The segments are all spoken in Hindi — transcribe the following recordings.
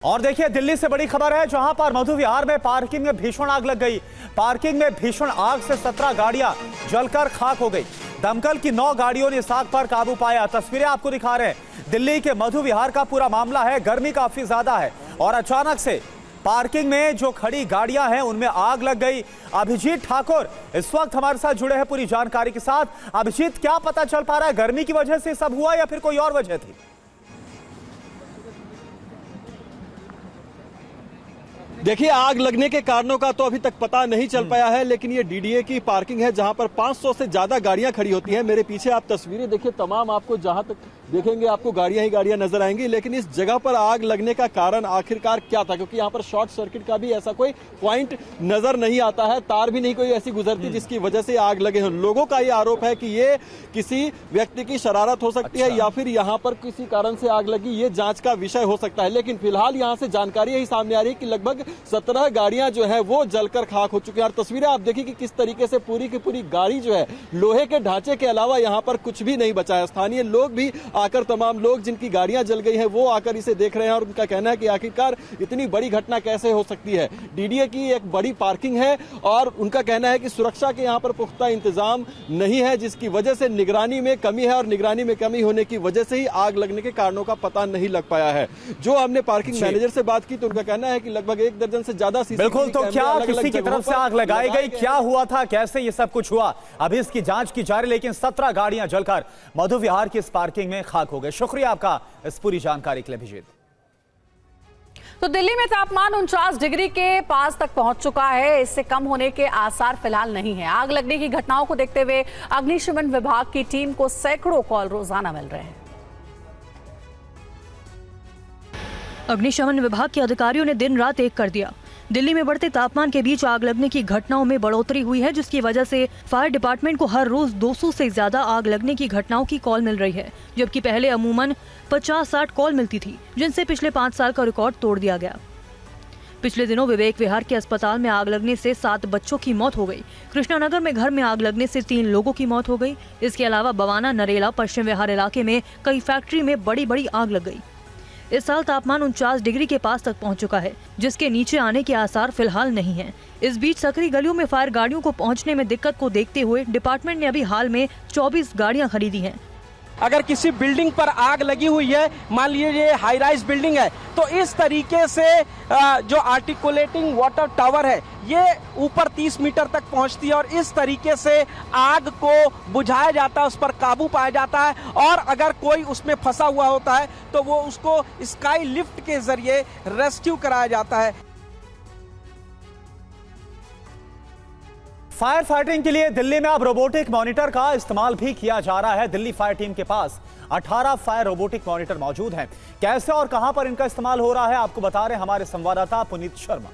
और देखिए दिल्ली से बड़ी खबर है, जहां पर मधु विहार में पार्किंग में भीषण आग लग गई। पार्किंग में भीषण आग से 17 गाड़ियां जलकर खाक हो गई। दमकल की 9 गाड़ियों ने इस आग पर काबू पाया। तस्वीरें आपको दिखा रहे हैं। दिल्ली के मधु विहार का पूरा मामला है। गर्मी काफी ज्यादा है और अचानक से पार्किंग में जो खड़ी गाड़ियां हैं उनमें आग लग गई। अभिजीत ठाकुर इस वक्त हमारे साथ जुड़े हैं पूरी जानकारी के साथ। अभिजीत, क्या पता चल पा रहा है, गर्मी की वजह से सब हुआ या फिर कोई और वजह थी? देखिए, आग लगने के कारणों का तो अभी तक पता नहीं चल पाया है, लेकिन ये डीडीए की पार्किंग है जहां पर 500 से ज्यादा गाड़ियां खड़ी होती हैं। मेरे पीछे आप तस्वीरें देखिए, तमाम आपको जहां तक देखेंगे आपको गाड़ियां ही गाड़ियां नजर आएंगी। लेकिन इस जगह पर आग लगने का कारण आखिरकार क्या था, क्योंकि यहाँ पर शॉर्ट सर्किट का भी ऐसा कोई पॉइंट नजर नहीं आता है, तार भी नहीं कोई ऐसी गुजरती जिसकी वजह से आग लगे हों। लोगों का ये आरोप है कि ये किसी व्यक्ति की शरारत हो सकती है या फिर यहाँ पर किसी कारण से आग लगी, ये जांच का विषय हो सकता है। लेकिन फिलहाल यहाँ से जानकारी यही सामने आ रही है कि लगभग 17 गाड़ियां जो है वो जलकर खाक हो चुकी हैं। और तस्वीरें आप देखिए कि किस तरीके से पूरी की पूरी गाड़ी जो है लोहे के ढांचे के अलावा यहाँ पर कुछ भी नहीं बचा है। स्थानीय लोग भी आकर, तमाम लोग जिनकी गाड़ियां जल गई हैं वो आकर इसे देख रहे हैं और उनका कहना है कि आखिरकार इतनी बड़ी घटना कैसे हो सकती है। डीडीए की एक बड़ी पार्किंग है और उनका कहना है कि सुरक्षा के यहाँ पर पुख्ता इंतजाम नहीं है, जिसकी वजह से निगरानी में कमी है और निगरानी में कमी होने की वजह से ही आग लगने के कारणों का पता नहीं लग पाया है। जो हमने पार्किंग मैनेजर से बात की तो उनका कहना है कि लगभग 1 दर्जन से ज्यादा बिल्कुल। तो क्या किसी की तरफ से आग लगाई गई, क्या हुआ था, कैसे ये सब कुछ हुआ, अभी इसकी जांच की जा रही। लेकिन 17 गाड़ियां जलकर मधु विहार की इस पार्किंग में खाक हो गए। शुक्रिया आपका इस पूरी जानकारी के लिए अभिजीत। तो दिल्ली में तापमान 49 डिग्री के पास तक पहुंच चुका है। इससे कम होने के आसार फिलहाल नहीं है। आग लगने की घटनाओं को देखते हुए अग्निशमन विभाग की टीम को सैकड़ों कॉल रोजाना मिल रहे हैं। अग्निशमन विभाग के अधिकारियों ने दिन रात एक कर दिया। दिल्ली में बढ़ते तापमान के बीच आग लगने की घटनाओं में बढ़ोतरी हुई है, जिसकी वजह से फायर डिपार्टमेंट को हर रोज 200 से ज्यादा आग लगने की घटनाओं की कॉल मिल रही है, जबकि पहले अमूमन 50-60 कॉल मिलती थी, जिनसे पिछले 5 साल का रिकॉर्ड तोड़ दिया गया। पिछले दिनों विवेक विहार के अस्पताल में आग लगने से 7 बच्चों की मौत हो गई। कृष्णानगर में घर में आग लगने से 3 लोगों की मौत हो गई। इसके अलावा बवाना, नरेला, पश्चिम विहार इलाके में कई फैक्ट्री में बड़ी बड़ी आग लग गई। इस साल तापमान 49 डिग्री के पास तक पहुंच चुका है, जिसके नीचे आने के आसार फिलहाल नहीं हैं। इस बीच सकरी गलियों में फायर गाड़ियों को पहुंचने में दिक्कत को देखते हुए डिपार्टमेंट ने अभी हाल में 24 गाड़ियां खरीदी हैं। अगर किसी बिल्डिंग पर आग लगी हुई है, मान लीजिए ये हाई राइज बिल्डिंग है, तो इस तरीके से जो आर्टिकुलेटिंग वाटर टावर है ये ऊपर 30 मीटर तक पहुंचती है और इस तरीके से आग को बुझाया जाता है, उस पर काबू पाया जाता है। और अगर कोई उसमें फंसा हुआ होता है तो वो उसको स्काई लिफ्ट के जरिए रेस्क्यू कराया जाता है। फायर फाइटिंग के लिए दिल्ली में अब रोबोटिक मॉनिटर का इस्तेमाल भी किया जा रहा है। दिल्ली फायर टीम के पास 18 फायर रोबोटिक मॉनिटर मौजूद हैं। कैसे और कहां पर इनका इस्तेमाल हो रहा है, आपको बता रहे हैं हमारे संवाददाता पुनीत शर्मा।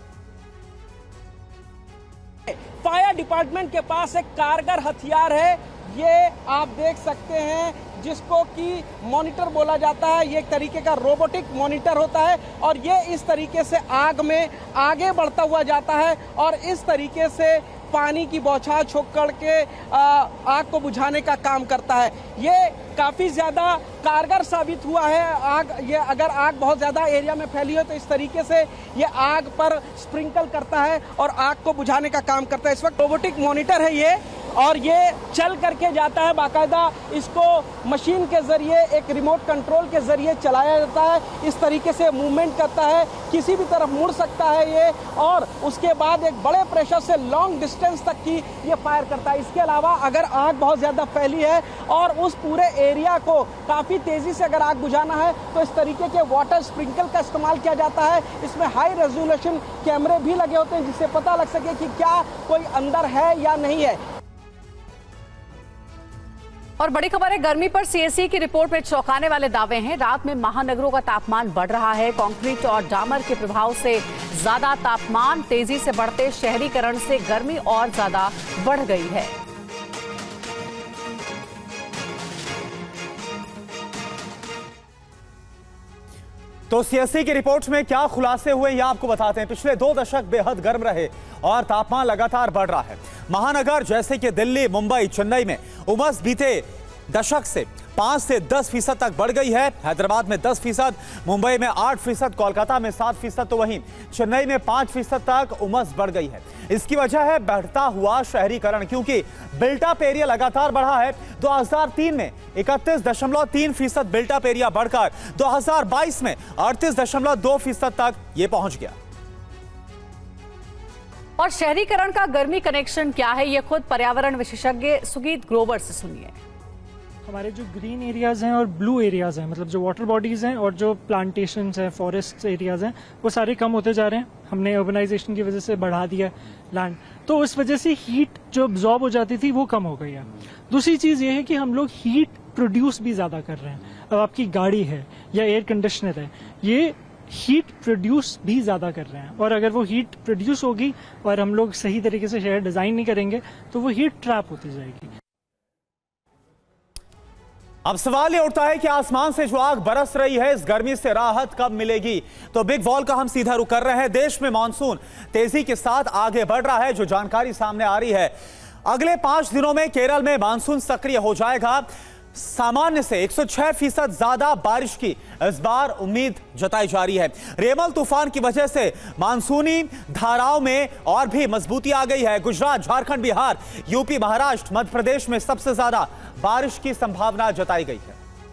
फायर डिपार्टमेंट के पास एक कारगर हथियार है, ये आप देख सकते हैं, जिसको कि मॉनिटर बोला जाता है। ये एक तरीके का रोबोटिक मॉनिटर होता है और ये इस तरीके से आग में आगे बढ़ता हुआ जाता है और इस तरीके से पानी की बौछार छोड़ करके आग को बुझाने का काम करता है। ये काफ़ी ज़्यादा कारगर साबित हुआ है। ये अगर आग बहुत ज़्यादा एरिया में फैली हो तो इस तरीके से ये आग पर स्प्रिंकल करता है और आग को बुझाने का काम करता है। इस वक्त रोबोटिक मॉनिटर है ये, और ये चल करके जाता है बाकायदा। इसको मशीन के जरिए, एक रिमोट कंट्रोल के जरिए चलाया जाता है। इस तरीके से मूवमेंट करता है, किसी भी तरफ मुड़ सकता है ये, और उसके बाद एक बड़े प्रेशर से लॉन्ग डिस्टेंस तक की ये फायर करता है। इसके अलावा अगर आग बहुत ज़्यादा फैली है और उस पूरे एरिया को काफ़ी तेज़ी से अगर आग बुझाना है तो इस तरीके के वाटर स्प्रिंकल का इस्तेमाल किया जाता है। इसमें हाई रेजोल्यूशन कैमरे भी लगे होते हैं, जिससे पता लग सके कि क्या कोई अंदर है या नहीं है। और बड़ी खबर है, गर्मी पर सीएसई की रिपोर्ट में चौंकाने वाले दावे हैं। रात में महानगरों का तापमान बढ़ रहा है। कंक्रीट और डामर के प्रभाव से ज्यादा तापमान, तेजी से बढ़ते शहरीकरण से गर्मी और ज्यादा बढ़ गई है। तो सीएसई की रिपोर्ट में क्या खुलासे हुए ये आपको बताते हैं। पिछले 2 दशक बेहद गर्म रहे और तापमान लगातार बढ़ रहा है। महानगर जैसे कि दिल्ली, मुंबई, चेन्नई में उमस बीते दशक से 5 से 10% तक बढ़ गई है। हैदराबाद में 10%, मुंबई में 8%, कोलकाता में 7%, तो वहीं चेन्नई में 5% तक उमस बढ़ गई है। इसकी वजह है बढ़ता हुआ शहरीकरण, क्योंकि बिल्ट अप एरिया लगातार बढ़ा है। 2003 में 31.3% बिल्ट अप एरिया बढ़कर 2022 में 38.2% तक ये पहुंच गया। और शहरीकरण का गर्मी कनेक्शन क्या है, ये खुद पर्यावरण विशेषज्ञ सुगीत ग्रोवर से सुनिए। हमारे जो ग्रीन एरियाज हैं और ब्लू एरियाज हैं, मतलब जो वाटर बॉडीज हैं और जो प्लांटेशंस हैं, फॉरेस्ट एरियाज हैं, वो सारे कम होते जा रहे हैं। हमने अर्बनाइजेशन की वजह से बढ़ा दिया लैंड, तो उस वजह से हीट जो अब्जॉर्ब हो जाती थी वो कम हो गई है। दूसरी चीज ये है कि हम लोग हीट प्रोड्यूस भी ज्यादा कर रहे हैं। अब आपकी गाड़ी है या एयर कंडीशनर है, ये हीट प्रोड्यूस भी ज्यादा कर रहे हैं, और अगर वो हीट प्रोड्यूस होगी और हम लोग सही तरीके से शहर डिजाइन नहीं करेंगे तो वो हीट ट्रैप होती जाएगी। अब सवाल ये उठता है कि आसमान से जो आग बरस रही है, इस गर्मी से राहत कब मिलेगी? तो बिग वॉल का हम सीधा रुख कर रहे हैं। देश में मानसून तेजी के साथ आगे बढ़ रहा है। जो जानकारी सामने आ रही है, अगले 5 दिनों में केरल में मानसून सक्रिय हो जाएगा। सामान्य से 106% ज्यादा बारिश की इस बार उम्मीद जताई जा रही है। रेमल तूफान की वजह से मानसूनी धाराओं में और भी मजबूती आ गई है। गुजरात, झारखंड, बिहार, यूपी, महाराष्ट्र, मध्य प्रदेश में सबसे ज्यादा बारिश की संभावना जताई गई है।